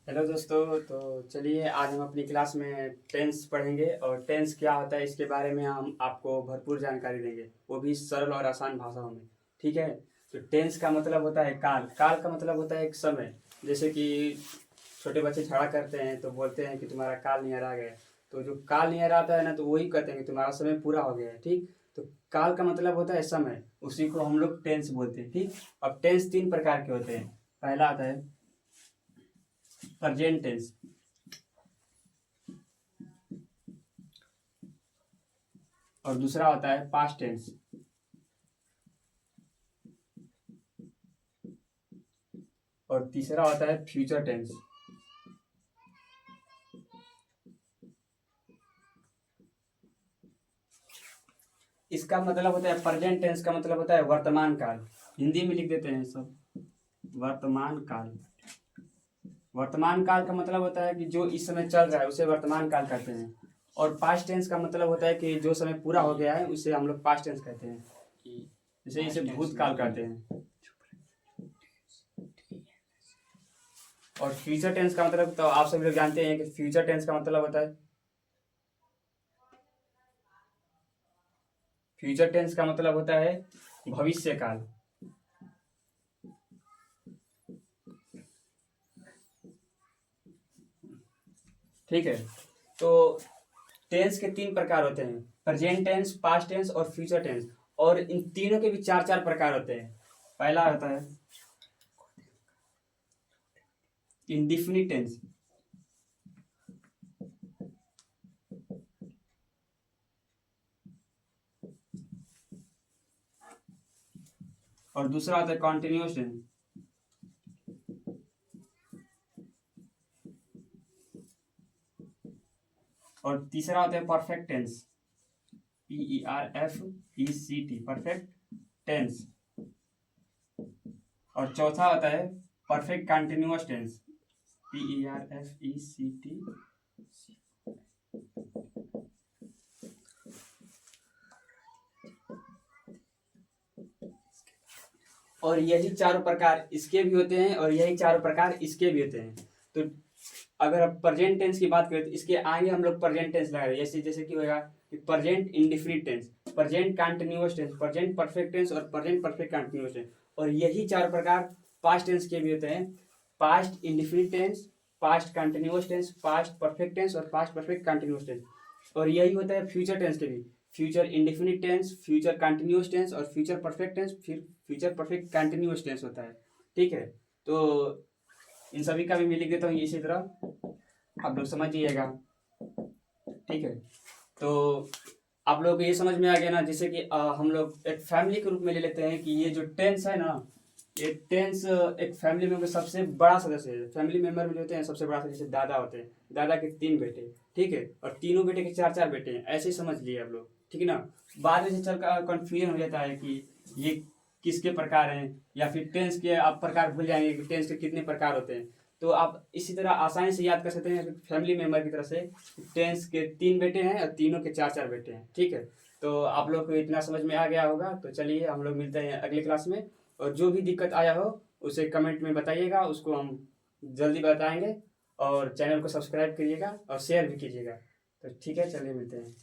Hello दोस्तों। तो चलिए आज हम अपनी क्लास में टेंस पढ़ेंगे और टेंस क्या होता है इसके बारे में हम आपको भरपूर जानकारी देंगे, वो भी सरल और आसान भाषाओं में। ठीक है। तो टेंस का मतलब होता है काल। काल का मतलब होता है एक समय। जैसे कि छोटे बच्चे झगड़ा करते हैं तो बोलते हैं कि तुम्हारा काल नियर आ गया। तो जो काल नियर आता है ना तो वही कहते हैं कि तुम्हारा समय पूरा हो गया है। ठीक। तो काल का मतलब होता है समय, उसी को हम लोग टेंस बोलते हैं। ठीक। अब टेंस तीन प्रकार के होते हैं। पहला आता है प्रेजेंट टेंस, और दूसरा होता है पास्ट टेंस, और तीसरा होता है फ्यूचर टेंस। इसका मतलब होता है प्रेजेंट टेंस का मतलब होता है वर्तमान काल। हिंदी में लिख देते हैं सब, वर्तमान काल। वर्तमान काल का मतलब होता है कि जो इस समय चल रहा है उसे वर्तमान काल कहते हैं। और पास्ट टेंस का मतलब होता है कि जो समय पूरा हो गया है उसे हम लोग पास्ट टेंस कहते हैं, जैसे इसे भूतकाल कहते हैं। और फ्यूचर टेंस का मतलब तो आप सभी लोग जानते हैं कि फ्यूचर टेंस का मतलब होता है, फ्यूचर टेंस का मतलब होता है भविष्य काल। ठीक है। तो टेंस के तीन प्रकार होते हैं, प्रेजेंट टेंस, पास्ट टेंस और फ्यूचर टेंस। और इन तीनों के भी चार चार प्रकार होते हैं। पहला होता है इंडिफिनिट टेंस, और दूसरा होता है कॉन्टिन्यूअस टेंस, और तीसरा होता है perfect tense, PERFECT, perfect tense. और चौथा होता है परफेक्ट कंटिन्यूअस टेंस, PERFECT। और यही चारों प्रकार इसके भी होते हैं और यही चारों प्रकार इसके भी होते हैं। तो अगर आप प्रेजेंट टेंस की बात करें तो इसके आगे हम लोग प्रेजेंट टेंस लगा रहे हैं, जैसे जैसे कि होगा कि present indefinite tense, present continuous tense, present perfect tense और प्रेजेंट परफेक्ट कंटिन्यूअस टेंस। और यही चार प्रकार पास्ट टेंस के भी होते हैं, past indefinite tense, past continuous tense, past perfect tense और पास्ट परफेक्ट कंटिन्यूअस टेंस। और यही होता है फ्यूचर टेंस के भी, future indefinite tense, future continuous tense और फ्यूचर परफेक्ट टेंस, फिर फ्यूचर परफेक्ट कंटिन्यूअस टेंस होता है। ठीक है। तो इन सभी का भी मैं लिख देता हूँ इसी तरह, आप लोग समझिएगा। ठीक है। तो आप लोग को ये समझ में आ गया ना, जैसे कि हम लोग एक फैमिली के रूप में ले लेते हैं कि ये जो टेंस है ना, ये टेंस एक फैमिली में सबसे बड़ा सदस्य है। फैमिली मेंबर में जो होते हैं सबसे बड़ा सदस्य दादा होते हैं। दादा के तीन बेटे, ठीक है, और तीनों बेटे के चार चार बेटे हैं, ऐसे ही समझ लिए आप लोग। ठीक है ना। बाद में से चल कर कन्फ्यूजन हो जाता है कि ये किसके प्रकार हैं, या फिर टेंस के आप प्रकार भूल जाएंगे कि टेंस के कितने प्रकार होते हैं। तो आप इसी तरह आसानी से याद कर सकते हैं फैमिली मेंबर की तरह से, टेंस के तीन बेटे हैं और तीनों के चार चार बेटे हैं। ठीक है। तो आप लोग को इतना समझ में आ गया होगा। तो चलिए हम लोग मिलते हैं अगले क्लास में, और जो भी दिक्कत आया हो उसे कमेंट में बताइएगा, उसको हम जल्दी बताएंगे। और चैनल को सब्सक्राइब करिएगा और शेयर भी कीजिएगा। तो ठीक है, चलिए मिलते हैं।